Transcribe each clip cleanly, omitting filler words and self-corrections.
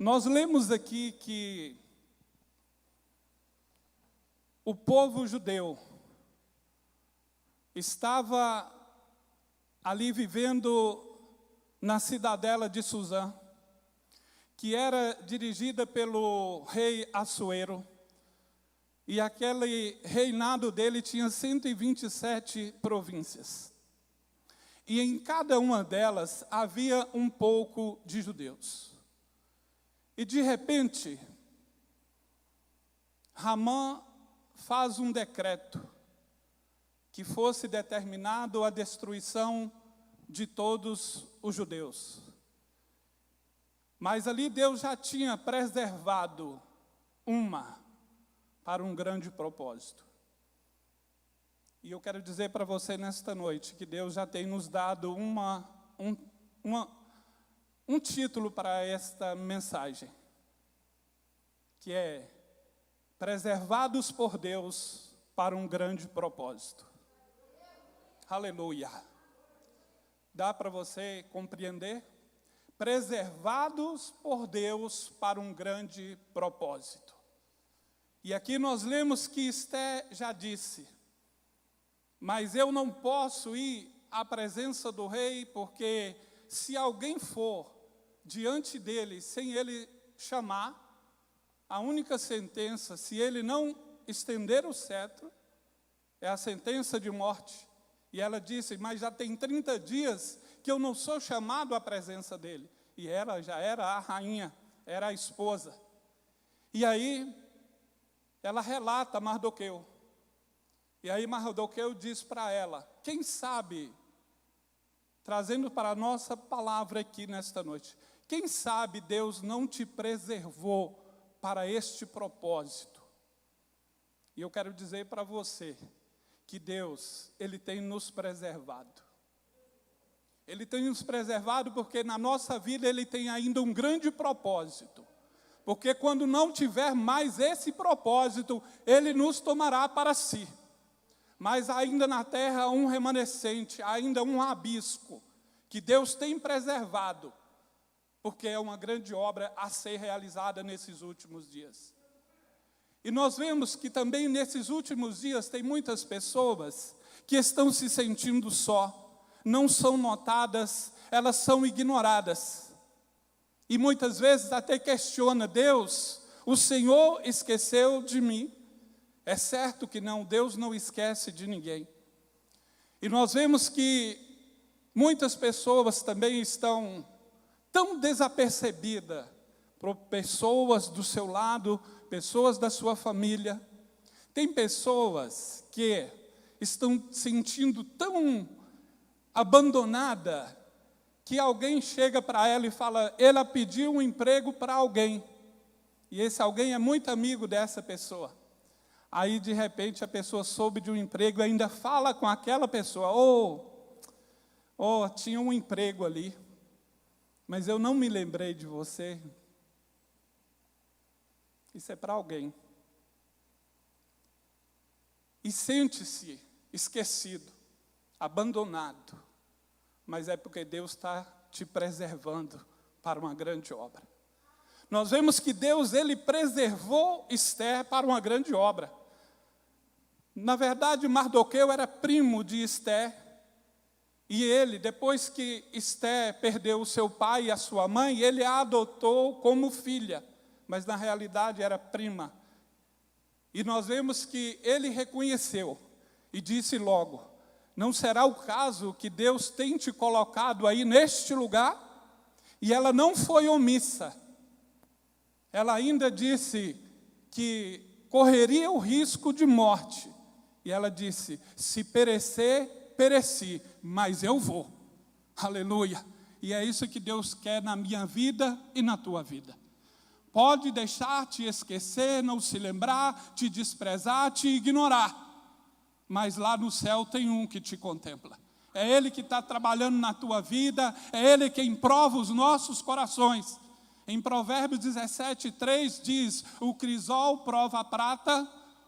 Nós lemos aqui que o povo judeu estava ali vivendo na cidadela de Suzã, que era dirigida pelo rei Assuero, e aquele reinado dele tinha 127 províncias. E em cada uma delas havia um pouco de judeus. E de repente, Ramã faz um decreto que fosse determinado a destruição de todos os judeus. Mas ali Deus já tinha preservado uma para um grande propósito. E eu quero dizer para você nesta noite que Deus já tem nos dado um título para esta mensagem, que é preservados por Deus para um grande propósito. Aleluia. Dá para você compreender? Preservados por Deus para um grande propósito. E aqui nós lemos que Esté já disse: mas eu não posso ir à presença do rei, porque se alguém for diante dele sem ele chamar, a única sentença, se ele não estender o cetro, é a sentença de morte. E ela disse: mas já tem 30 dias que eu não sou chamado à presença dele. E ela já era a rainha, era a esposa. E aí, ela relata a Mardoqueu. E aí Mardoqueu diz para ela: quem sabe, trazendo para a nossa palavra aqui nesta noite, quem sabe Deus não te preservou para este propósito? E eu quero dizer para você que Deus, Ele tem nos preservado. Ele tem nos preservado porque na nossa vida Ele tem ainda um grande propósito. Porque quando não tiver mais esse propósito, Ele nos tomará para si. Mas ainda na terra um remanescente, ainda um rabisco, que Deus tem preservado, porque é uma grande obra a ser realizada nesses últimos dias. E nós vemos que também nesses últimos dias tem muitas pessoas que estão se sentindo só, não são notadas, elas são ignoradas. E muitas vezes até questiona: Deus, o Senhor esqueceu de mim? É certo que não, Deus não esquece de ninguém. E nós vemos que muitas pessoas também estão tão desapercebidas por pessoas do seu lado, pessoas da sua família. Tem pessoas que estão sentindo tão abandonada que alguém chega para ela e fala: ela pediu um emprego para alguém. E esse alguém é muito amigo dessa pessoa. Aí, de repente, a pessoa soube de um emprego e ainda fala com aquela pessoa: tinha um emprego ali, mas eu não me lembrei de você. Isso é para alguém. E sente-se esquecido, abandonado, mas é porque Deus está te preservando para uma grande obra. Nós vemos que Deus, Ele preservou Esté para uma grande obra. Na verdade, Mardoqueu era primo de Esté, e ele, depois que Esté perdeu o seu pai e a sua mãe, ele a adotou como filha, mas na realidade era prima. E nós vemos que ele reconheceu e disse logo: não será o caso que Deus tem te colocado aí neste lugar? E ela não foi omissa. Ela ainda disse que correria o risco de morte. E ela disse: se perecer, pereci, mas eu vou. Aleluia. E é isso que Deus quer na minha vida e na tua vida. Pode deixar te esquecer, não se lembrar, te desprezar, te ignorar. Mas lá no céu tem um que te contempla. É Ele que está trabalhando na tua vida, é Ele quem prova os nossos corações. Em Provérbios 17:3 diz: o crisol prova a prata,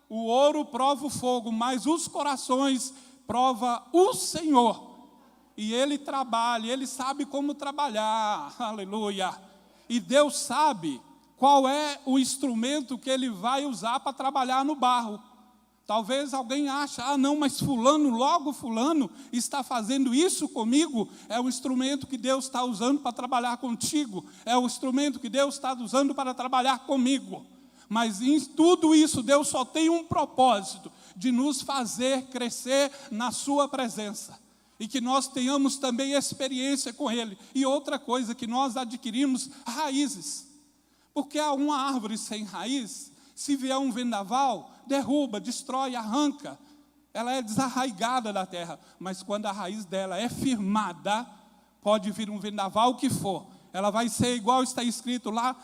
o ouro prova o fogo, mas os corações prova o Senhor. E Ele trabalha, Ele sabe como trabalhar, aleluia. e Deus sabe qual é o instrumento que Ele vai usar para trabalhar no barro. Talvez alguém ache, não, mas logo fulano está fazendo isso comigo. É o instrumento que Deus está usando para trabalhar contigo. É o instrumento que Deus está usando para trabalhar comigo. Mas em tudo isso, Deus só tem um propósito, de nos fazer crescer na sua presença. E que nós tenhamos também experiência com Ele. E outra coisa, que nós adquirimos raízes. Porque há uma árvore sem raiz, se vier um vendaval, derruba, destrói, arranca. Ela é desarraigada da terra. Mas quando a raiz dela é firmada, pode vir um vendaval, o que for. Ela vai ser igual está escrito lá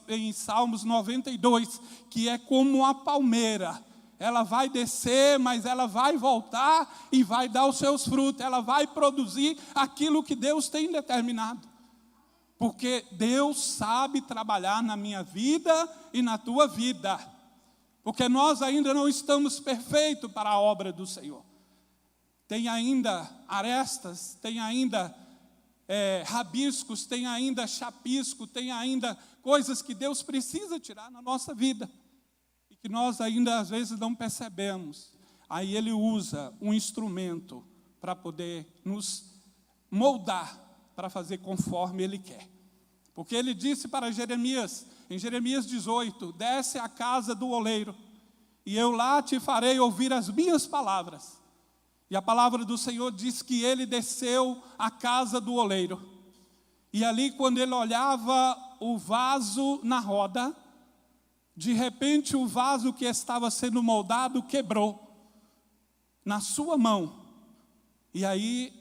em Salmos 92, que é como a palmeira. Ela vai descer, mas ela vai voltar e vai dar os seus frutos. Ela vai produzir aquilo que Deus tem determinado. Porque Deus sabe trabalhar na minha vida e na tua vida. Porque nós ainda não estamos perfeitos para a obra do Senhor. Tem ainda arestas, tem ainda rabiscos, tem ainda chapisco, tem ainda coisas que Deus precisa tirar na nossa vida. E que nós ainda às vezes não percebemos. Aí Ele usa um instrumento para poder nos moldar, para fazer conforme Ele quer. Porque Ele disse para Jeremias, em Jeremias 18, desce à casa do oleiro, e eu lá te farei ouvir as minhas palavras. E a palavra do Senhor diz que Ele desceu à casa do oleiro. E ali, quando Ele olhava o vaso na roda, de repente o vaso que estava sendo moldado quebrou na sua mão. E aí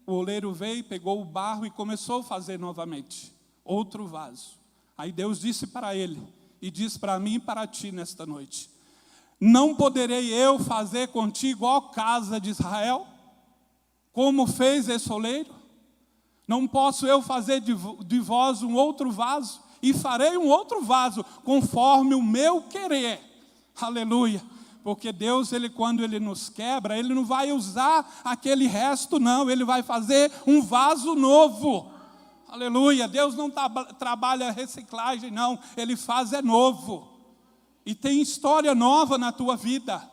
o oleiro veio, pegou o barro e começou a fazer novamente outro vaso. Aí Deus disse para ele, e diz para mim e para ti nesta noite: não poderei eu fazer contigo, ó casa de Israel, como fez esse oleiro? Não posso eu fazer de vós um outro vaso? E farei um outro vaso, conforme o meu querer. Aleluia. Porque Deus, quando Ele nos quebra, Ele não vai usar aquele resto, não. Ele vai fazer um vaso novo. Aleluia. Deus não trabalha reciclagem, não. Ele faz novo. E tem história nova na tua vida.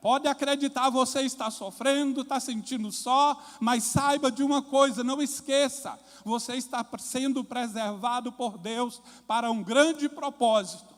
Pode acreditar, você está sofrendo, está sentindo só, mas saiba de uma coisa, não esqueça, você está sendo preservado por Deus para um grande propósito.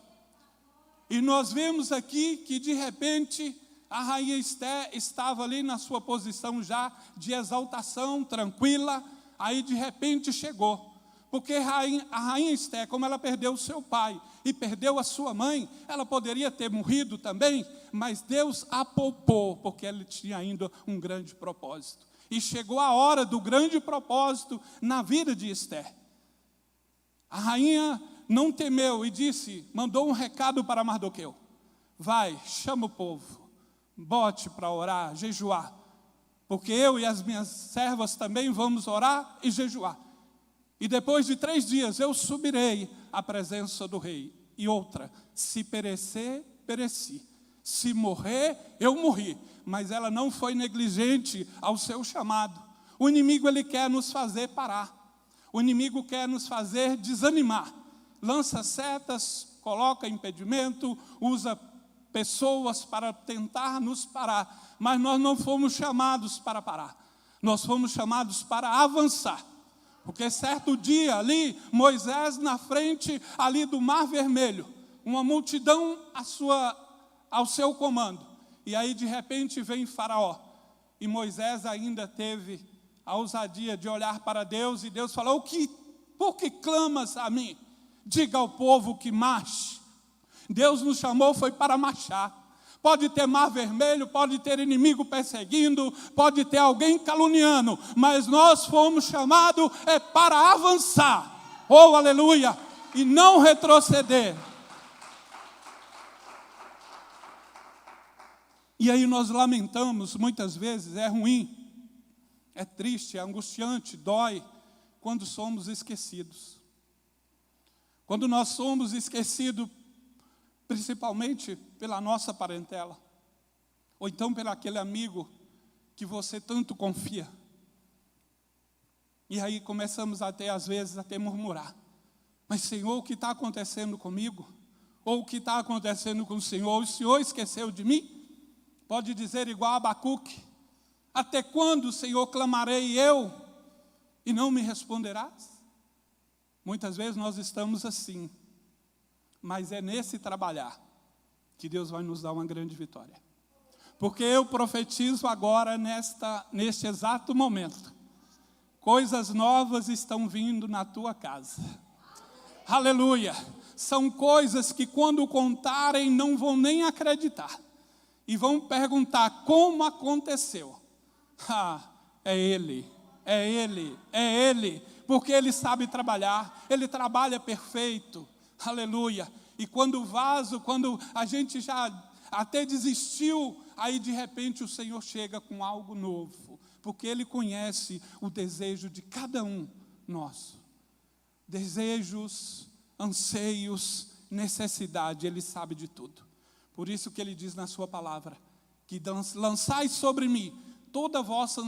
E nós vemos aqui que de repente a rainha Esté estava ali na sua posição já de exaltação, tranquila, aí de repente chegou. Porque a rainha Esté, como ela perdeu o seu pai e perdeu a sua mãe, ela poderia ter morrido também, mas Deus a poupou, porque ela tinha ainda um grande propósito. E chegou a hora do grande propósito na vida de Esté. A rainha não temeu e mandou um recado para Mardoqueu: vai, chama o povo, bote para orar, jejuar, porque eu e as minhas servas também vamos orar e jejuar. E depois de 3 dias eu subirei à presença do rei. E outra, se perecer, pereci. Se morrer, eu morri. Mas ela não foi negligente ao seu chamado. O inimigo, ele quer nos fazer parar. O inimigo quer nos fazer desanimar. Lança setas, coloca impedimento, usa pessoas para tentar nos parar. Mas nós não fomos chamados para parar. Nós fomos chamados para avançar. Porque certo dia ali, Moisés na frente ali do Mar Vermelho, uma multidão ao seu comando. E aí de repente vem Faraó. E Moisés ainda teve a ousadia de olhar para Deus, e Deus falou: por que clamas a mim? Diga ao povo que marche. Deus nos chamou foi para marchar. Pode ter mar vermelho, pode ter inimigo perseguindo, pode ter alguém caluniando, mas nós fomos chamados para avançar. Oh, aleluia! E não retroceder. E aí nós lamentamos, muitas vezes, é ruim, é triste, é angustiante, dói, quando somos esquecidos. Quando nós somos esquecidos, principalmente pela nossa parentela, ou então pelo aquele amigo que você tanto confia. E aí começamos até, às vezes, a murmurar. Mas, Senhor, o que está acontecendo comigo? Ou o que está acontecendo com o Senhor esqueceu de mim? Pode dizer igual a Abacuque: até quando, Senhor, clamarei eu e não me responderás? Muitas vezes nós estamos assim, mas é nesse trabalhar que Deus vai nos dar uma grande vitória. Porque eu profetizo agora, neste exato momento, coisas novas estão vindo na tua casa. Aleluia! São coisas que quando contarem não vão nem acreditar. E vão perguntar como aconteceu. É Ele, é Ele, é Ele. Porque Ele sabe trabalhar, Ele trabalha perfeito. Aleluia! E quando o vaso, quando a gente já até desistiu, aí de repente o Senhor chega com algo novo. Porque Ele conhece o desejo de cada um nosso. Desejos, anseios, necessidade, Ele sabe de tudo. Por isso que Ele diz na sua palavra, que lançai sobre mim toda a vossa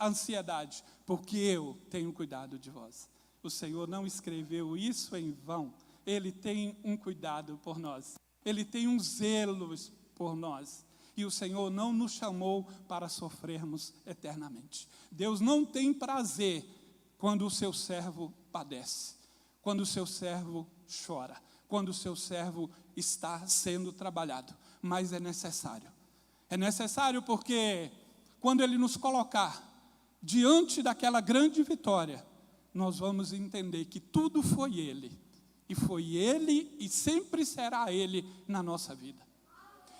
ansiedade, porque eu tenho cuidado de vós. O Senhor não escreveu isso em vão. Ele tem um cuidado por nós. Ele tem um zelo por nós. E o Senhor não nos chamou para sofrermos eternamente. Deus não tem prazer quando o seu servo padece, quando o seu servo chora, quando o seu servo está sendo trabalhado. Mas é necessário. É necessário porque quando Ele nos colocar diante daquela grande vitória, nós vamos entender que tudo foi Ele. E foi Ele e sempre será Ele na nossa vida.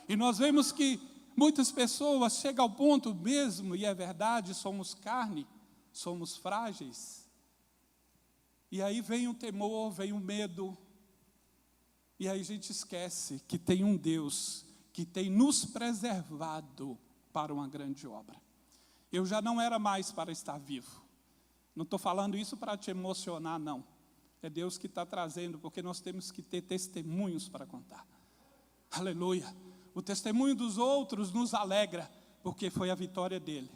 E nós vemos que muitas pessoas chegam ao ponto mesmo, e é verdade, somos carne, somos frágeis. E aí vem o temor, vem o medo. E aí a gente esquece que tem um Deus que tem nos preservado para uma grande obra. Eu já não era mais para estar vivo. Não estou falando isso para te emocionar, não. É Deus que está trazendo, porque nós temos que ter testemunhos para contar. Aleluia. O testemunho dos outros nos alegra, porque foi a vitória dele.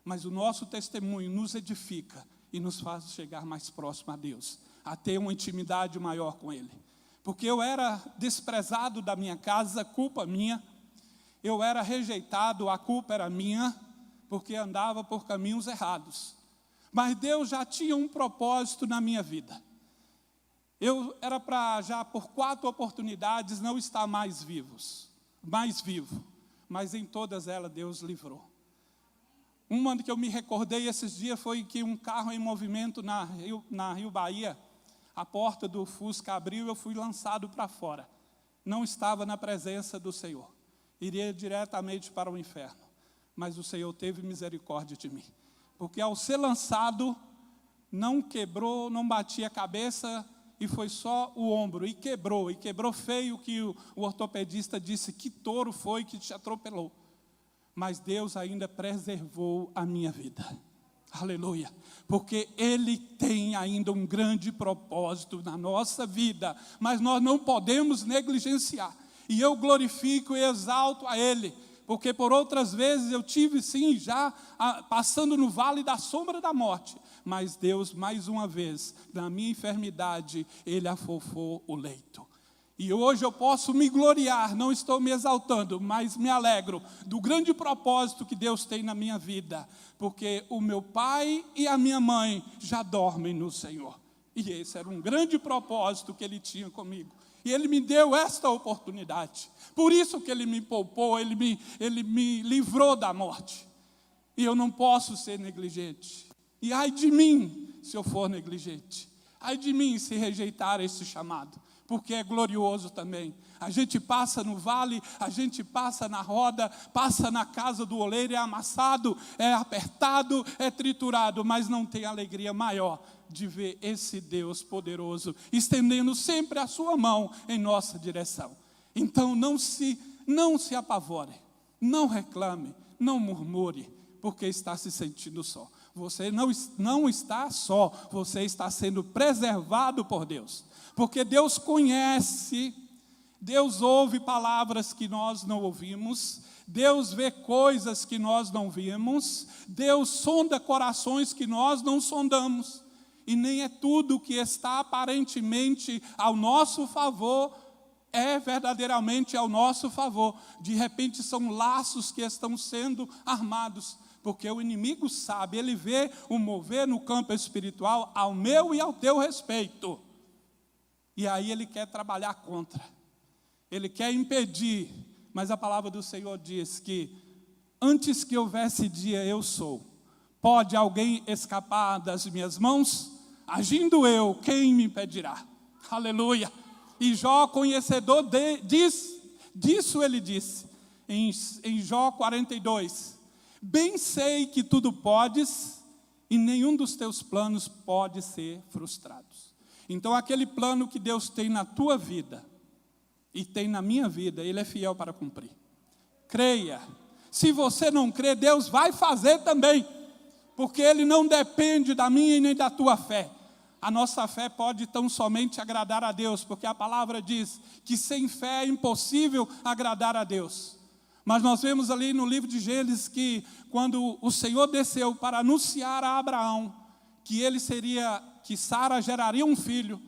Mas o nosso testemunho nos edifica e nos faz chegar mais próximo a Deus, a ter uma intimidade maior com Ele. Porque eu era desprezado da minha casa, culpa minha. Eu era rejeitado, a culpa era minha, porque andava por caminhos errados. Mas Deus já tinha um propósito na minha vida. Eu era para já por 4 oportunidades não estar mais vivo. Mas em todas elas Deus livrou. Uma que eu me recordei esses dias foi que um carro em movimento na Rio Bahia, a porta do Fusca abriu e eu fui lançado para fora. Não estava na presença do Senhor. Iria diretamente para o inferno. Mas o Senhor teve misericórdia de mim. Porque ao ser lançado, não quebrou, não batia a cabeça, e foi só o ombro, e quebrou feio, que o ortopedista disse: que touro foi que te atropelou. Mas Deus ainda preservou a minha vida. Aleluia. Porque Ele tem ainda um grande propósito na nossa vida, mas nós não podemos negligenciar. E eu glorifico e exalto a Ele, porque por outras vezes eu tive sim já passando no vale da sombra da morte, mas Deus mais uma vez, na minha enfermidade, Ele afofou o leito. E hoje eu posso me gloriar, não estou me exaltando, mas me alegro do grande propósito que Deus tem na minha vida, porque o meu pai e a minha mãe já dormem no Senhor. E esse era um grande propósito que Ele tinha comigo. E Ele me deu esta oportunidade. Por isso que Ele me poupou, Ele me livrou da morte. E eu não posso ser negligente. E ai de mim, se eu for negligente. Ai de mim, se rejeitar esse chamado. Porque é glorioso também. A gente passa no vale, a gente passa na roda, passa na casa do oleiro, é amassado, é apertado, é triturado, mas não tem alegria maior de ver esse Deus poderoso estendendo sempre a sua mão em nossa direção. Então não se apavore, não reclame, não murmure, porque está se sentindo só. Você não está só, você está sendo preservado por Deus. Porque Deus conhece, Deus ouve palavras que nós não ouvimos, Deus vê coisas que nós não vimos, Deus sonda corações que nós não sondamos. E nem é tudo que está aparentemente ao nosso favor, é verdadeiramente ao nosso favor. De repente são laços que estão sendo armados, porque o inimigo sabe, ele vê o mover no campo espiritual ao meu e ao teu respeito. E aí ele quer trabalhar contra, ele quer impedir, mas a palavra do Senhor diz que antes que houvesse dia eu sou. Pode alguém escapar das minhas mãos? Agindo eu, quem me impedirá? Aleluia! E Jó, conhecedor disso, ele disse, em Jó 42, bem sei que tudo podes, e nenhum dos teus planos pode ser frustrado. Então, aquele plano que Deus tem na tua vida, e tem na minha vida, Ele é fiel para cumprir. Creia. Se você não crê, Deus vai fazer também, porque Ele não depende da minha e nem da tua fé. A nossa fé pode tão somente agradar a Deus, porque a palavra diz que sem fé é impossível agradar a Deus. Mas nós vemos ali no livro de Gênesis que quando o Senhor desceu para anunciar a Abraão que Sara geraria um filho,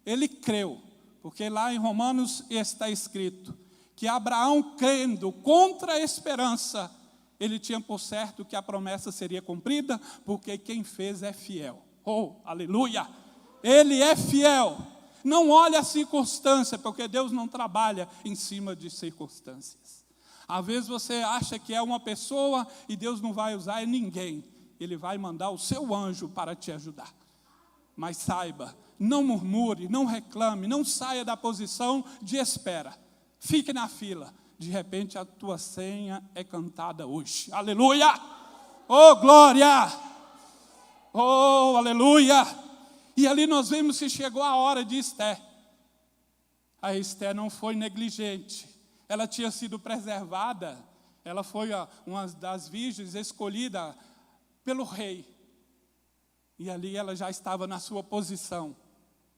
ele creu, porque lá em Romanos está escrito que Abraão, crendo contra a esperança, ele tinha por certo que a promessa seria cumprida, porque quem fez é fiel. Oh, aleluia! Ele é fiel. Não olhe a circunstância, porque Deus não trabalha em cima de circunstâncias. Às vezes você acha que é uma pessoa e Deus não vai usar ninguém. Ele vai mandar o seu anjo para te ajudar. Mas saiba, não murmure, não reclame, não saia da posição de espera. Fique na fila. De repente a tua senha é cantada hoje. Aleluia! Oh, glória! Oh, aleluia! E ali nós vemos que chegou a hora de Esté. A Esté não foi negligente. Ela tinha sido preservada. Ela foi uma das virgens escolhida pelo rei. E ali ela já estava na sua posição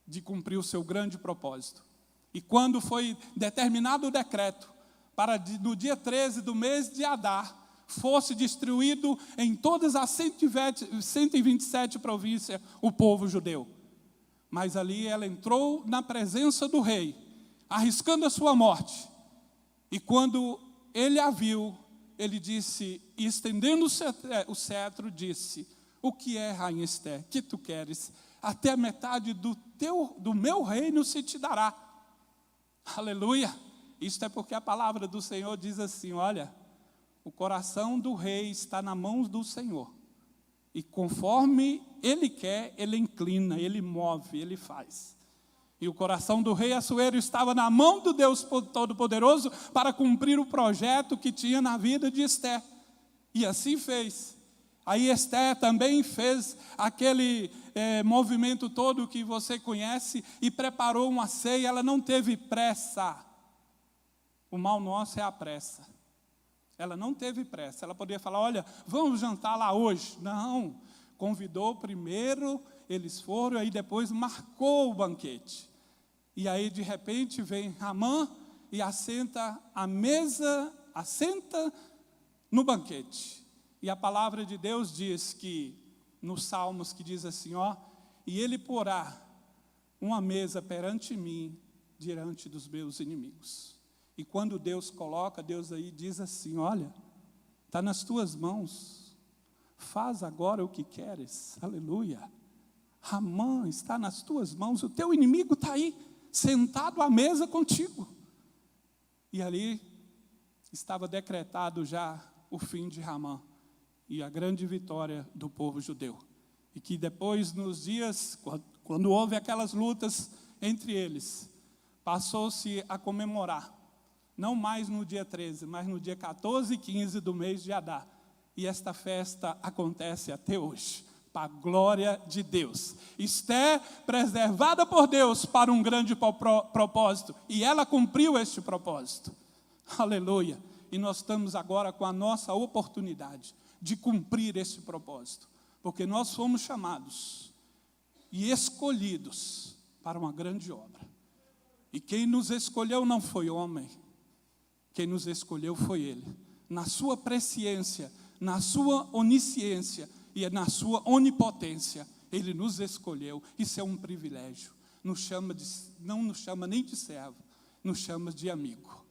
de cumprir o seu grande propósito. E quando foi determinado o decreto, para no dia 13 do mês de Adar, fosse distribuído em todas as 127 províncias o povo judeu. Mas ali ela entrou na presença do rei, arriscando a sua morte. E quando ele a viu, ele disse, e estendendo o cetro, disse, o que é, rainha Esté, que tu queres? Até a metade do meu reino se te dará. Aleluia! Isto é porque a palavra do Senhor diz assim, olha, o coração do rei está na mão do Senhor. E conforme Ele quer, Ele inclina, Ele move, Ele faz. E o coração do rei Assuero estava na mão do Deus Todo-Poderoso para cumprir o projeto que tinha na vida de Esté. E assim fez. Aí Esté também fez aquele movimento todo que você conhece e preparou uma ceia, ela não teve pressa. O mal nosso é a pressa. Ela não teve pressa. Ela poderia falar, olha, vamos jantar lá hoje. Não, convidou primeiro, eles foram, aí depois marcou o banquete. E aí de repente vem Ramã e assenta no banquete. E a palavra de Deus diz que, nos Salmos, que diz assim, ó, e ele porá uma mesa perante mim, diante dos meus inimigos. E quando Deus coloca, Deus aí diz assim, olha, está nas tuas mãos, faz agora o que queres, aleluia. Ramã está nas tuas mãos, o teu inimigo está aí, sentado à mesa contigo. E ali estava decretado já o fim de Ramã e a grande vitória do povo judeu. E que depois, nos dias, quando houve aquelas lutas entre eles, passou-se a comemorar, não mais no dia 13, mas no dia 14 e 15 do mês de Adar. E esta festa acontece até hoje, para a glória de Deus. Esté preservada por Deus para um grande propósito, e ela cumpriu este propósito. Aleluia! E nós estamos agora com a nossa oportunidade de cumprir esse propósito, porque nós fomos chamados e escolhidos para uma grande obra. E quem nos escolheu não foi homem, quem nos escolheu foi Ele, na sua presciência, na sua onisciência e na sua onipotência. Ele nos escolheu. Isso é um privilégio. Não nos chama nem de servo, nos chama de amigo.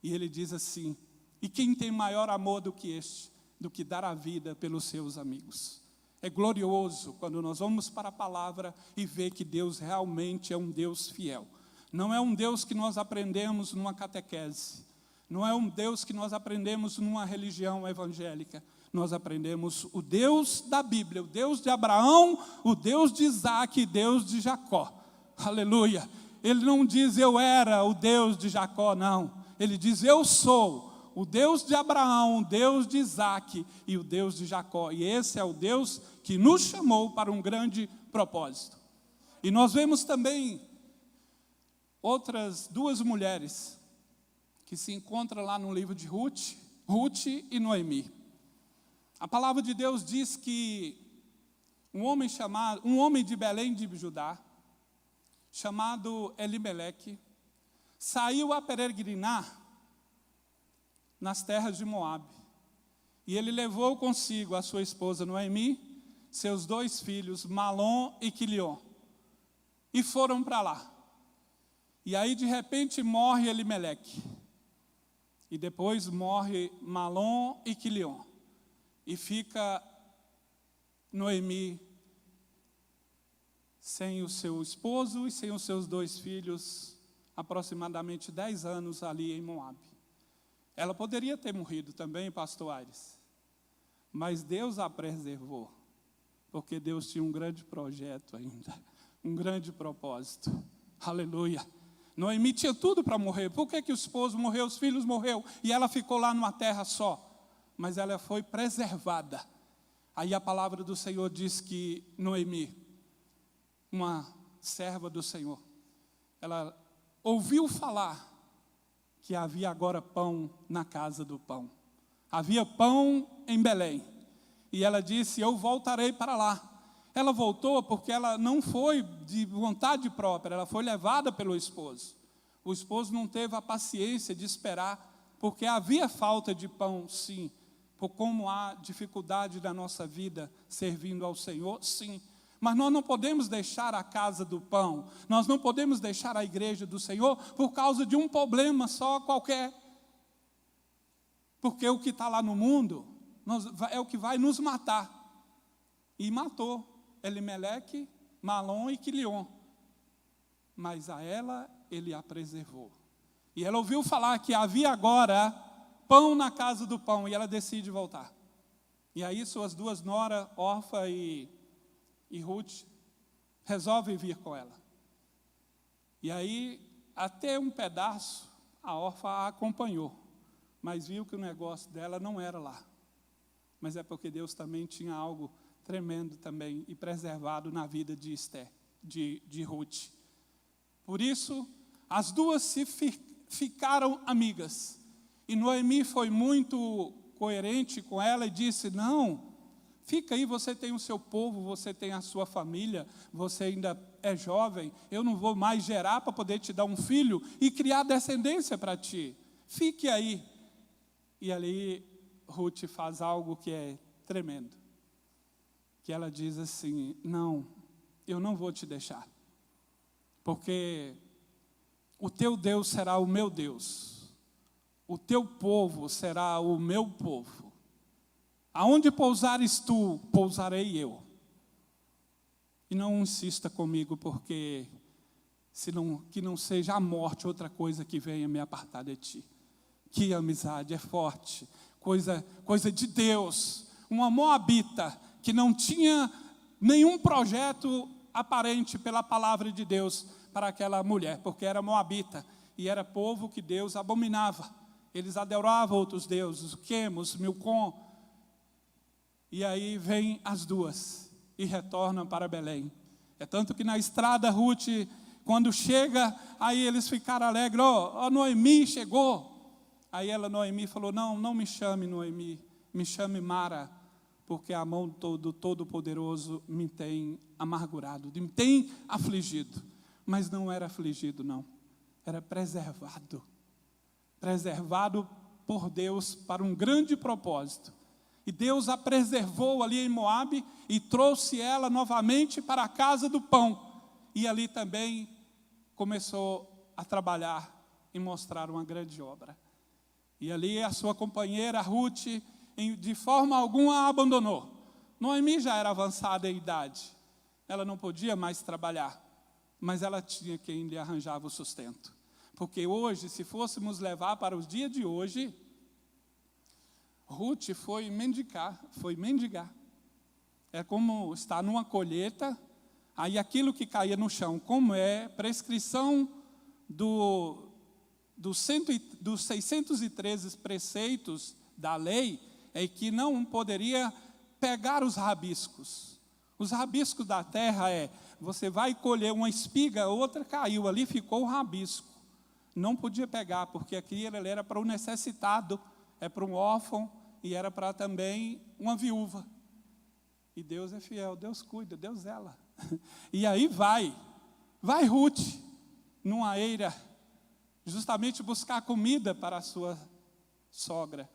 E ele diz assim: e quem tem maior amor do que este, do que dar a vida pelos seus amigos? É glorioso quando nós vamos para a palavra e ver que Deus realmente é um Deus fiel. Não é um Deus que nós aprendemos numa catequese. Não é um Deus que nós aprendemos numa religião evangélica. Nós aprendemos o Deus da Bíblia, o Deus de Abraão, o Deus de Isaac e Deus de Jacó. Aleluia. Ele não diz eu era o Deus de Jacó, não. Ele diz eu sou o Deus de Abraão, o Deus de Isaac e o Deus de Jacó. E esse é o Deus que nos chamou para um grande propósito. E nós vemos também outras duas mulheres que se encontram lá no livro de Ruth e Noemi. A palavra de Deus diz que um homem de Belém de Judá, chamado Elimeleque, saiu a peregrinar nas terras de Moabe. E ele levou consigo a sua esposa Noemi, seus 2 filhos, Malom e Quilion, e foram para lá. E aí de repente morre Elimeleque, e depois morre Malom e Quilion, e fica Noemi sem o seu esposo e sem os seus 2 filhos, aproximadamente 10 anos ali em Moabe. Ela poderia ter morrido também, pastor Aires, mas Deus a preservou, porque Deus tinha um grande projeto ainda, um grande propósito. Aleluia. Noemi tinha tudo para morrer. Por que o esposo morreu, os filhos morreram, e ela ficou lá numa terra só? Mas ela foi preservada. Aí a palavra do Senhor diz que Noemi, uma serva do Senhor, ela ouviu falar que havia agora pão na casa do pão. Havia pão em Belém. E ela disse, eu voltarei para lá. Ela voltou porque ela não foi de vontade própria, ela foi levada pelo esposo. O esposo não teve a paciência de esperar, porque havia falta de pão, sim. Por como há dificuldade na nossa vida servindo ao Senhor, sim. Mas nós não podemos deixar a casa do pão, nós não podemos deixar a igreja do Senhor por causa de um problema só qualquer. Porque o que está lá no mundo é o que vai nos matar. E matou Elimeleque, Malom e Quilion. Mas a ela, ele a preservou. E ela ouviu falar que havia agora pão na casa do pão, e ela decide voltar. E aí suas 2 noras, Orfa e Ruth, resolvem vir com ela. E aí, até um pedaço, a Orfa a acompanhou, mas viu que o negócio dela não era lá. Mas é porque Deus também tinha algo tremendo também e preservado na vida de Esther, de Ruth. Por isso, as duas ficaram amigas. E Noemi foi muito coerente com ela e disse, não, fica aí, você tem o seu povo, você tem a sua família, você ainda é jovem, eu não vou mais gerar para poder te dar um filho e criar descendência para ti. Fique aí. E ali Ruth faz algo que é tremendo. Que ela diz assim, não, eu não vou te deixar. Porque o teu Deus será o meu Deus. O teu povo será o meu povo. Aonde pousares tu, pousarei eu. E não insista comigo, porque que não seja a morte outra coisa que venha me apartar de ti. Que amizade, é forte, coisa de Deus. Uma moabita que não tinha nenhum projeto aparente pela palavra de Deus para aquela mulher, porque era moabita e era povo que Deus abominava. Eles adoravam outros deuses, Quemos, Milcom. E aí vêm as duas e retornam para Belém. É tanto que na estrada Ruth, quando chega, aí eles ficaram alegres, Noemi chegou. Aí Noemi falou, não me chame Noemi, me chame Mara, porque a mão do Todo-Poderoso me tem amargurado, me tem afligido. Mas não era afligido, não. Era preservado. Preservado por Deus para um grande propósito. E Deus a preservou ali em Moabe e trouxe ela novamente para a casa do pão. E ali também começou a trabalhar e mostrar uma grande obra. E ali a sua companheira Ruth, de forma alguma, a abandonou. Noemi já era avançada em idade. Ela não podia mais trabalhar, mas ela tinha quem lhe arranjava o sustento. Porque hoje, se fôssemos levar para os dias de hoje, Ruth foi mendigar. É como estar numa colheita, aí aquilo que caía no chão, como é prescrição dos 613 preceitos da lei, é que não poderia pegar os rabiscos. Os rabiscos da terra você vai colher uma espiga, outra caiu ali, ficou o rabisco. Não podia pegar, porque aquilo era para o necessitado, é para um órfão e era para também uma viúva. E Deus é fiel, Deus cuida, Deus zela. E aí vai Ruth, numa eira, justamente buscar comida para a sua sogra.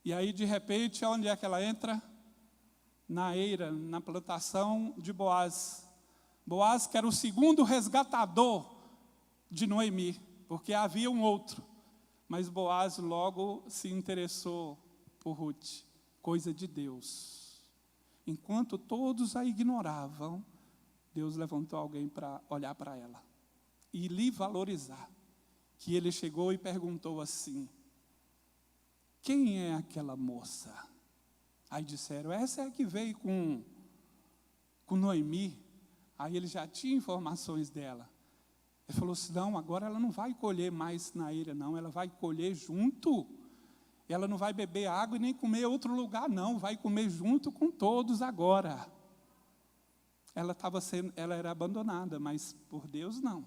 E aí, de repente, onde é que ela entra? Na eira, na plantação de Boaz. Boaz, que era o segundo resgatador de Noemi, porque havia um outro. Mas Boaz logo se interessou por Ruth, coisa de Deus. Enquanto todos a ignoravam, Deus levantou alguém para olhar para ela e lhe valorizar. Que ele chegou e perguntou assim: quem é aquela moça? Aí disseram, essa é a que veio com Noemi. Aí ele já tinha informações dela. Ele falou assim, não, agora ela não vai colher mais na eira, não. Ela vai colher junto. Ela não vai beber água e nem comer em outro lugar, não. Vai comer junto com todos agora. Ela era abandonada, mas por Deus não.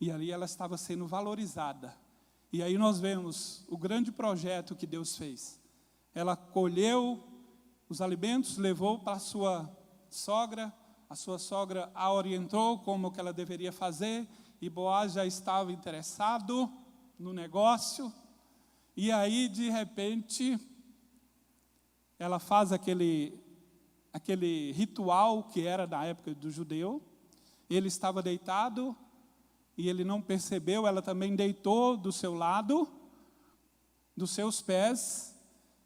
E ali ela estava sendo valorizada. E aí nós vemos o grande projeto que Deus fez. Ela colheu os alimentos, levou para a sua sogra a orientou como que ela deveria fazer, e Boaz já estava interessado no negócio, e aí de repente, ela faz aquele ritual que era da época do judeu. Ele estava deitado, e ele não percebeu, ela também deitou do seu lado, dos seus pés.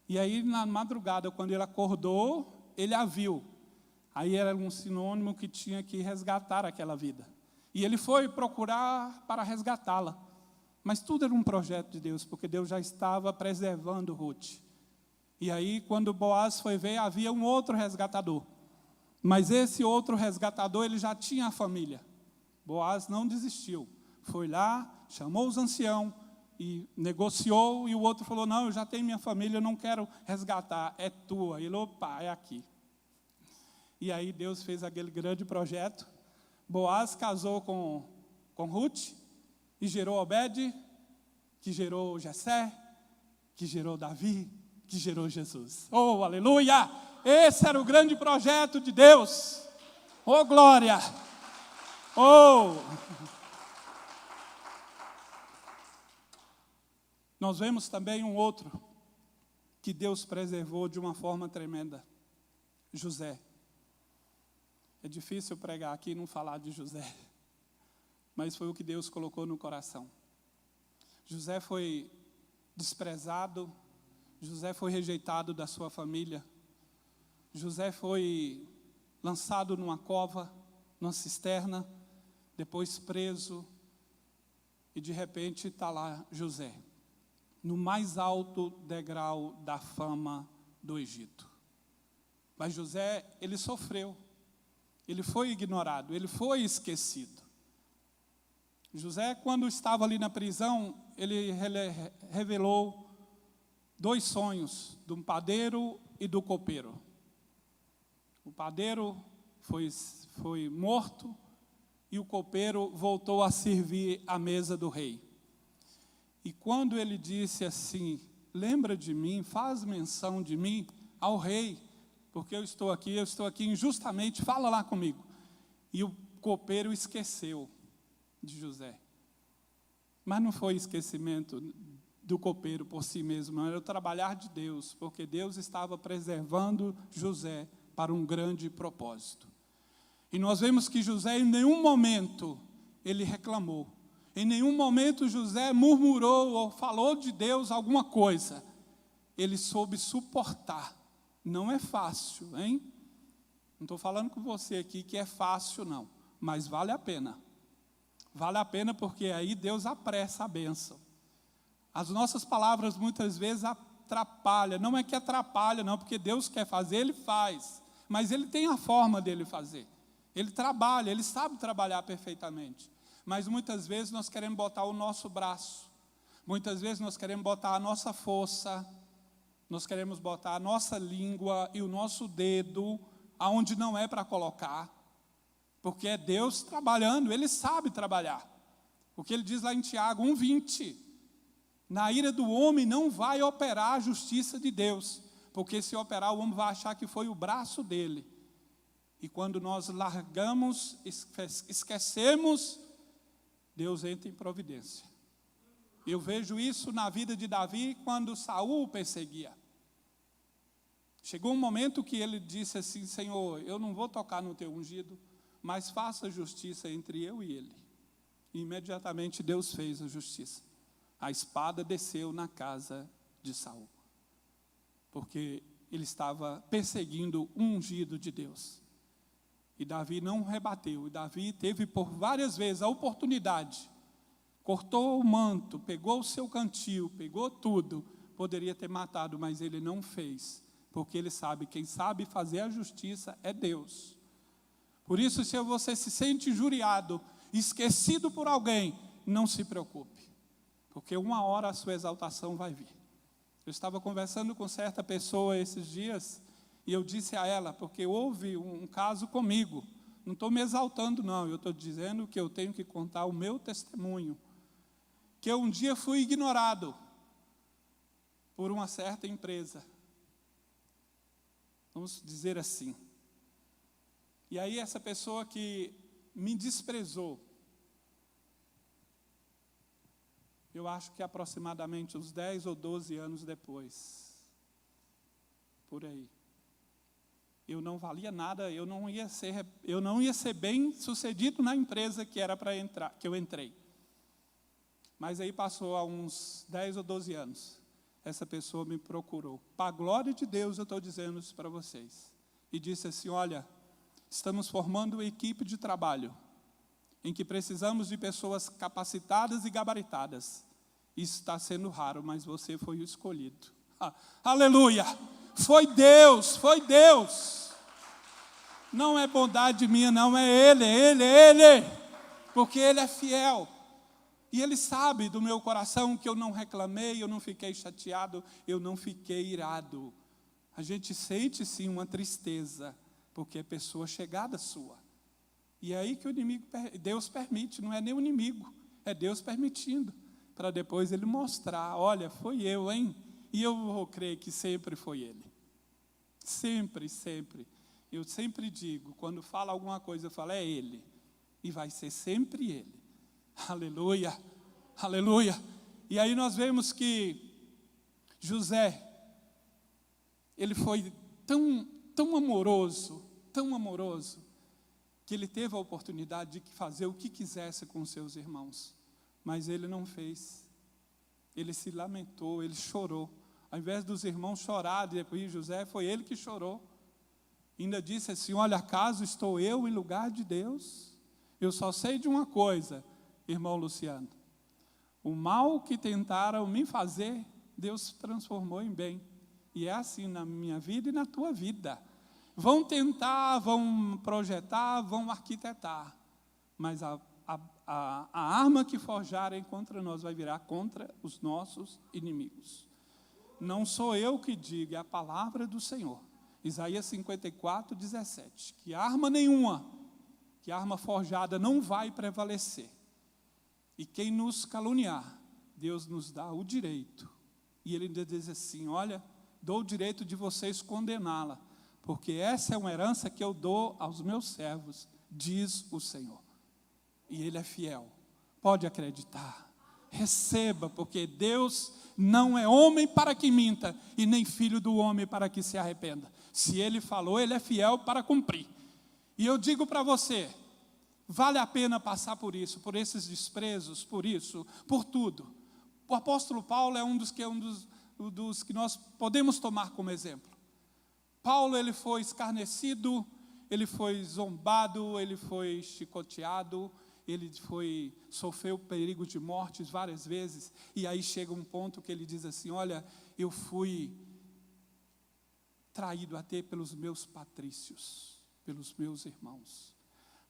E aí, na madrugada, quando ele acordou, ele a viu. Aí era um sinônimo que tinha que resgatar aquela vida. E ele foi procurar para resgatá-la. Mas tudo era um projeto de Deus, porque Deus já estava preservando Ruth. E aí, quando Boaz foi ver, havia um outro resgatador. Mas esse outro resgatador, ele já tinha a família. Boaz não desistiu. Foi lá, chamou os anciãos, e negociou, e o outro falou, não, eu já tenho minha família, eu não quero resgatar, é tua. Ele, opa, é aqui. E aí Deus fez aquele grande projeto. Boaz casou com Ruth, e gerou Obed, que gerou Jessé, que gerou Davi, que gerou Jesus. Oh, aleluia! Esse era o grande projeto de Deus. Oh, glória! Oh! Nós vemos também um outro que Deus preservou de uma forma tremenda. José. É difícil pregar aqui e não falar de José, mas foi o que Deus colocou no coração. José foi desprezado, José foi rejeitado da sua família, José foi lançado numa cova, numa cisterna, depois preso, e de repente está lá José, no mais alto degrau da fama do Egito. Mas José, ele sofreu, ele foi ignorado, ele foi esquecido. José, quando estava ali na prisão, ele revelou 2 sonhos, do padeiro e do copeiro. O padeiro foi morto e o copeiro voltou a servir à mesa do rei. E quando ele disse assim, lembra de mim, faz menção de mim ao rei, porque eu estou aqui injustamente, fala lá comigo. E o copeiro esqueceu de José. Mas não foi esquecimento do copeiro por si mesmo, não era o trabalhar de Deus, porque Deus estava preservando José para um grande propósito. E nós vemos que José, em nenhum momento, ele reclamou. Em nenhum momento José murmurou ou falou de Deus alguma coisa. Ele soube suportar. Não é fácil, hein? Não estou falando com você aqui que é fácil, não. Mas vale a pena. Vale a pena porque aí Deus apressa a bênção. As nossas palavras muitas vezes atrapalham. Não é que atrapalha, não, porque Deus quer fazer, Ele faz. Mas Ele tem a forma dele fazer. Ele trabalha, Ele sabe trabalhar perfeitamente. Mas muitas vezes nós queremos botar o nosso braço. Muitas vezes nós queremos botar a nossa força. Nós queremos botar a nossa língua e o nosso dedo aonde não é para colocar. Porque é Deus trabalhando, Ele sabe trabalhar. O que Ele diz lá em Tiago 1:20. Na ira do homem não vai operar a justiça de Deus. Porque se operar, o homem vai achar que foi o braço dele. E quando nós largamos, esquecemos, Deus entra em providência. Eu vejo isso na vida de Davi quando Saul o perseguia. Chegou um momento que ele disse assim: Senhor, eu não vou tocar no teu ungido, mas faça justiça entre eu e ele. E imediatamente Deus fez a justiça. A espada desceu na casa de Saul, porque ele estava perseguindo o ungido de Deus. E Davi não rebateu. E Davi teve por várias vezes a oportunidade. Cortou o manto, pegou o seu cantil, pegou tudo. Poderia ter matado, mas ele não fez. Porque ele sabe, quem sabe fazer a justiça é Deus. Por isso, se você se sente injuriado, esquecido por alguém, não se preocupe. Porque uma hora a sua exaltação vai vir. Eu estava conversando com certa pessoa esses dias, e eu disse a ela, porque houve um caso comigo. Não estou me exaltando, não. Eu estou dizendo que eu tenho que contar o meu testemunho. Que eu um dia fui ignorado por uma certa empresa. Vamos dizer assim. E aí essa pessoa que me desprezou, eu acho que aproximadamente uns 10 ou 12 anos depois, por aí, eu não valia nada, eu não ia ser bem sucedido na empresa que era para entrar, que eu entrei. Mas aí passou há uns 10 ou 12 anos, essa pessoa me procurou. Para a glória de Deus eu estou dizendo isso para vocês. E disse assim: olha, estamos formando uma equipe de trabalho, em que precisamos de pessoas capacitadas e gabaritadas. Isso está sendo raro, mas você foi o escolhido. Aleluia! Foi Deus, foi Deus. Não é bondade minha, não, é Ele. Porque Ele é fiel. E Ele sabe do meu coração que eu não reclamei, eu não fiquei chateado, eu não fiquei irado. A gente sente sim uma tristeza, porque é pessoa chegada sua. E é aí que o inimigo, Deus permite, não é nem o inimigo, é Deus permitindo, para depois Ele mostrar: olha, foi eu, hein? E eu vou crer que sempre foi Ele. Sempre, sempre. Eu sempre digo, quando fala alguma coisa, eu falo: é Ele. E vai ser sempre Ele. Aleluia, aleluia. E aí nós vemos que José, ele foi tão amoroso, que ele teve a oportunidade de fazer o que quisesse com seus irmãos. Mas ele não fez. Ele se lamentou, ele chorou. Ao invés dos irmãos chorarem, depois José, foi ele que chorou. Ainda disse assim: olha, acaso estou eu em lugar de Deus? Eu só sei de uma coisa, irmão Luciano: o mal que tentaram me fazer, Deus transformou em bem. E é assim na minha vida e na tua vida. Vão tentar, vão projetar, vão arquitetar, mas a arma que forjarem contra nós vai virar contra os nossos inimigos. Não sou eu que digo, é a palavra do Senhor. Isaías 54, 17. Que arma nenhuma, que arma forjada não vai prevalecer. E quem nos caluniar, Deus nos dá o direito. E Ele diz assim: olha, dou o direito de vocês condená-la, porque essa é uma herança que eu dou aos meus servos, diz o Senhor. E Ele é fiel. Pode acreditar. Receba, porque Deus não é homem para que minta, e nem filho do homem para que se arrependa. Se ele falou, ele é fiel para cumprir. E eu digo para você, vale a pena passar por isso, por esses desprezos, por isso, por tudo. O apóstolo Paulo é um dos que nós podemos tomar como exemplo. Paulo, ele foi escarnecido, ele foi zombado, ele foi chicoteado, ele sofreu perigo de morte várias vezes, e aí chega um ponto que ele diz assim, olha, eu fui traído até pelos meus patrícios, pelos meus irmãos.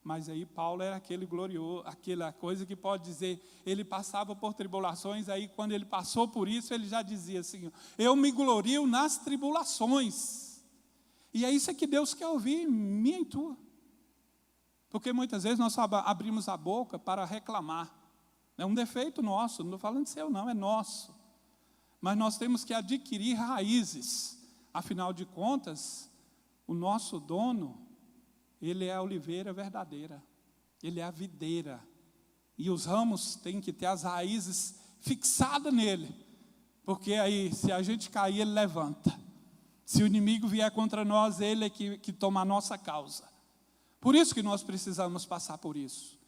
Mas aí Paulo era aquele glorioso, aquela coisa que pode dizer, ele passava por tribulações, aí quando ele passou por isso, ele já dizia assim, eu me glorio nas tribulações. E é isso que Deus quer ouvir, minha e tua. Porque muitas vezes nós abrimos a boca para reclamar. É um defeito nosso, não estou falando de seu não, é nosso. Mas nós temos que adquirir raízes. Afinal de contas, o nosso dono, ele é a oliveira verdadeira. Ele é a videira. E os ramos têm que ter as raízes fixadas nele. Porque aí, se a gente cair, ele levanta. Se o inimigo vier contra nós, ele é que toma a nossa causa. Por isso que nós precisamos passar por isso.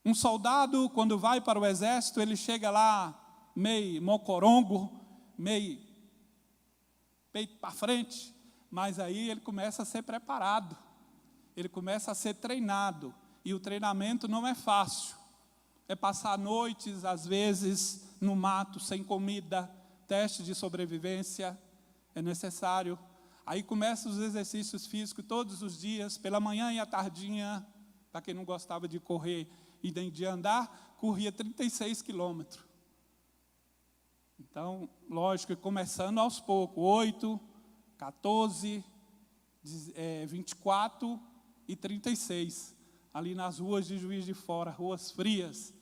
Um soldado, quando vai para o exército, ele chega lá meio mocorongo, meio peito para frente, mas aí ele começa a ser preparado, ele começa a ser treinado, e o treinamento não é fácil, é passar noites, às vezes, no mato, sem comida, teste de sobrevivência, é necessário. Aí começam os exercícios físicos todos os dias, pela manhã e à tardinha, para quem não gostava de correr e nem de andar, corria 36 quilômetros. Então, lógico, começando aos poucos, 8, 14, 24 e 36, ali nas ruas de Juiz de Fora, ruas frias,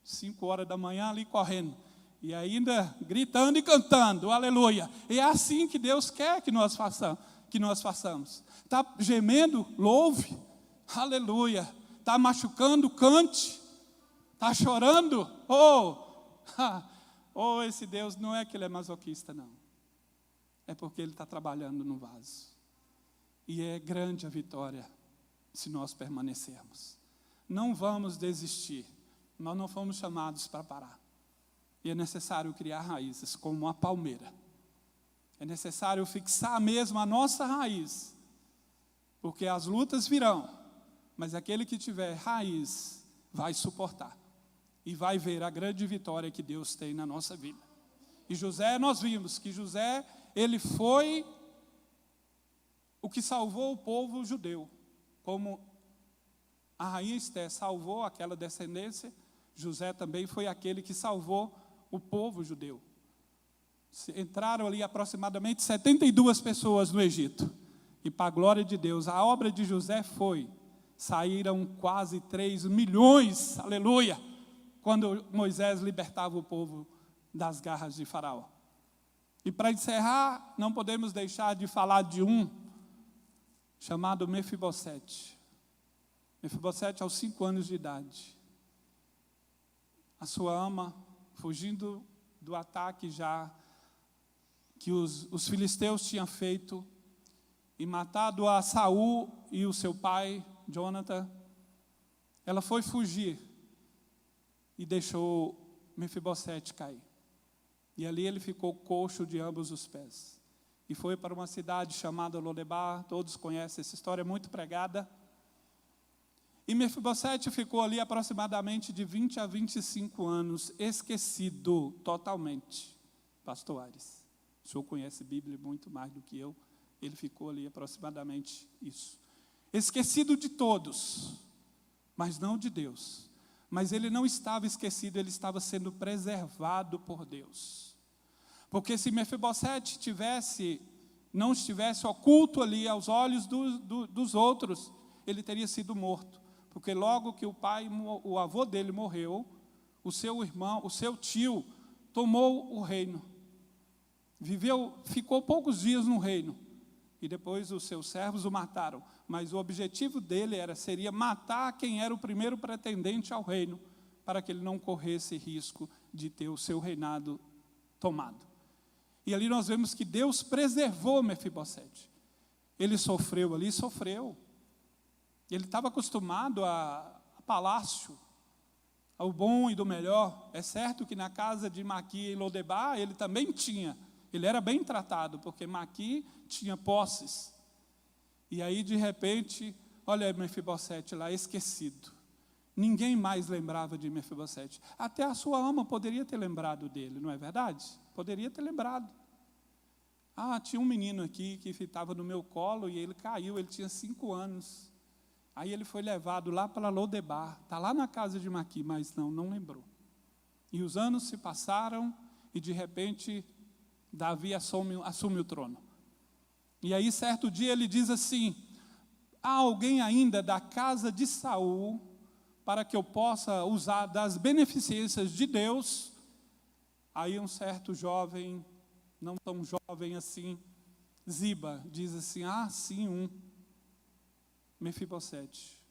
5 horas da manhã ali correndo, e ainda gritando e cantando, aleluia. E é assim que Deus quer que nós façamos. Está gemendo? Louve, aleluia. Está machucando? Cante. Está chorando? Esse Deus não é que ele é masoquista, não. É porque ele está trabalhando no vaso. E é grande a vitória se nós permanecermos. Não vamos desistir. Nós não fomos chamados para parar. E é necessário criar raízes, como uma palmeira. É necessário fixar mesmo a nossa raiz. Porque as lutas virão, mas aquele que tiver raiz vai suportar. E vai ver a grande vitória que Deus tem na nossa vida. E José, nós vimos que José, ele foi o que salvou o povo judeu. Como a rainha Esté salvou aquela descendência, José também foi aquele que salvou o povo judeu. Entraram ali aproximadamente 72 pessoas no Egito. E para a glória de Deus, a obra de José saíram quase 3 milhões, aleluia, quando Moisés libertava o povo das garras de Faraó. E para encerrar, não podemos deixar de falar de um chamado Mefibosete. Mefibosete aos 5 anos de idade. A sua ama, fugindo do ataque já que os filisteus tinham feito e matado a Saul e o seu pai, Jonathan, ela foi fugir e deixou Mefibosete cair. E ali ele ficou coxo de ambos os pés. E foi para uma cidade chamada Lodebar, todos conhecem essa história, muito pregada. E Mefibosete ficou ali aproximadamente de 20 a 25 anos, esquecido totalmente. Pastor Aires, o senhor conhece a Bíblia muito mais do que eu, ele ficou ali aproximadamente isso. Esquecido de todos, mas não de Deus. Mas ele não estava esquecido, ele estava sendo preservado por Deus. Porque se Mefibosete não estivesse oculto ali aos olhos dos outros, ele teria sido morto. Porque logo que o avô dele morreu, o seu irmão, o seu tio, tomou o reino. Ficou poucos dias no reino. E depois os seus servos o mataram. Mas o objetivo dele seria matar quem era o primeiro pretendente ao reino, para que ele não corresse risco de ter o seu reinado tomado. E ali nós vemos que Deus preservou Mefibosete. Ele sofreu ali, sofreu. Ele estava acostumado a palácio, ao bom e do melhor. É certo que na casa de Maqui e Lodebar, ele também tinha. Ele era bem tratado, porque Maqui tinha posses. E aí, de repente, olha Mefibosete lá, esquecido. Ninguém mais lembrava de Mefibosete. Até a sua ama poderia ter lembrado dele, não é verdade? Poderia ter lembrado. Tinha um menino aqui que estava no meu colo e ele caiu, ele tinha 5 anos. Aí ele foi levado lá para Lodebar, está lá na casa de Maqui, mas não lembrou. E os anos se passaram e de repente Davi assume o trono. E aí certo dia ele diz assim: há alguém ainda da casa de Saul para que eu possa usar das beneficências de Deus? Aí um certo jovem, não tão jovem assim, Ziba, diz assim: sim, Mefibosete,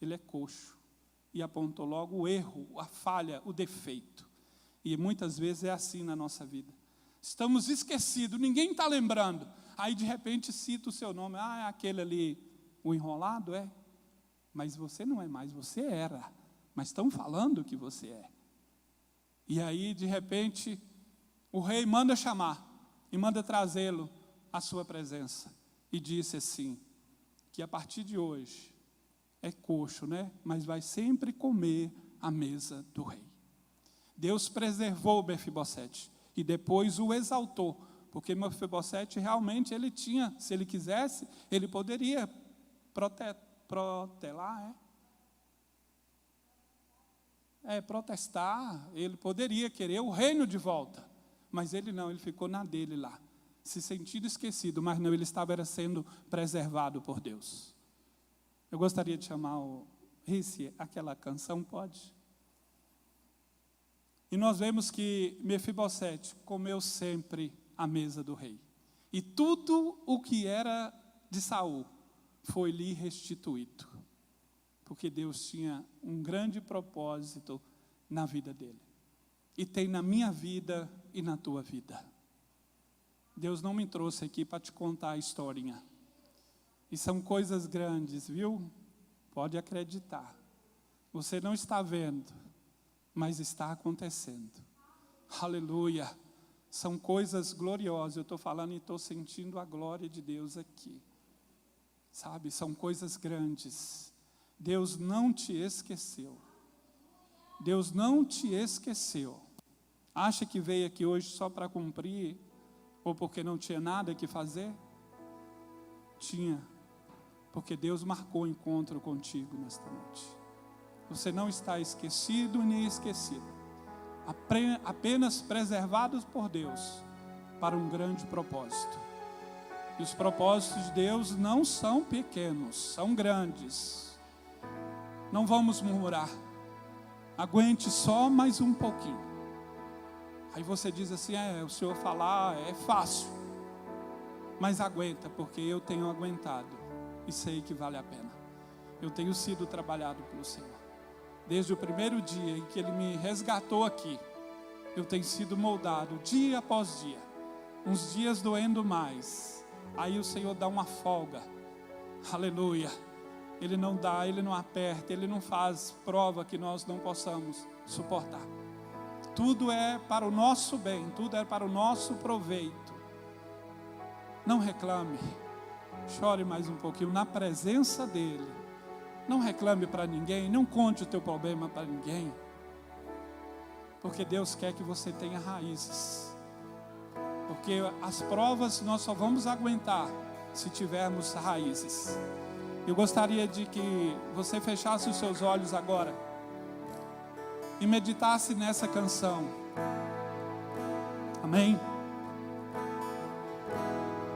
ele é coxo. E apontou logo o erro, a falha, o defeito. E muitas vezes é assim na nossa vida. Estamos esquecidos, ninguém está lembrando. Aí de repente cita o seu nome: é aquele ali, o enrolado, é? Mas você não é mais, você era. Mas estão falando que você é. E aí de repente o rei manda chamar e manda trazê-lo à sua presença. E disse assim, que a partir de hoje é coxo, né? Mas vai sempre comer à mesa do rei. Deus preservou Mefibosete e depois o exaltou, porque Mefibosete realmente ele tinha, se ele quisesse, ele poderia protestar, ele poderia querer o reino de volta, mas ele não, ele ficou na dele lá, se sentindo esquecido, mas não, ele estava sendo preservado por Deus. Eu gostaria de chamar o Rice, aquela canção, pode? E nós vemos que Mefibosete comeu sempre à mesa do rei. E tudo o que era de Saul foi-lhe restituído. Porque Deus tinha um grande propósito na vida dele. E tem na minha vida e na tua vida. Deus não me trouxe aqui para te contar a historinha. E são coisas grandes, viu? Pode acreditar. Você não está vendo, mas está acontecendo. Aleluia. São coisas gloriosas. Eu estou falando e estou sentindo a glória de Deus aqui. Sabe, são coisas grandes. Deus não te esqueceu. Deus não te esqueceu. Acha que veio aqui hoje só para cumprir, ou porque não tinha nada que fazer? Tinha, porque Deus marcou o encontro contigo nesta noite. Você não está esquecido nem esquecido, apenas preservados por Deus para um grande propósito. E os propósitos de Deus não são pequenos, são grandes. Não vamos murmurar. Aguente só mais um pouquinho. Aí você diz assim, o senhor falar é fácil. Mas aguenta, porque eu tenho aguentado. E sei que vale a pena. Eu tenho sido trabalhado pelo Senhor. Desde o primeiro dia em que Ele me resgatou aqui, eu tenho sido moldado dia após dia. Uns dias doendo mais. Aí o Senhor dá uma folga. Aleluia. Ele não dá, Ele não aperta, Ele não faz prova que nós não possamos suportar. Tudo é para o nosso bem, tudo é para o nosso proveito. Não reclame, chore mais um pouquinho na presença dEle. Não reclame para ninguém, não conte o teu problema para ninguém. Porque Deus quer que você tenha raízes. Porque as provas nós só vamos aguentar se tivermos raízes. Eu gostaria de que você fechasse os seus olhos agora e meditasse nessa canção. Amém?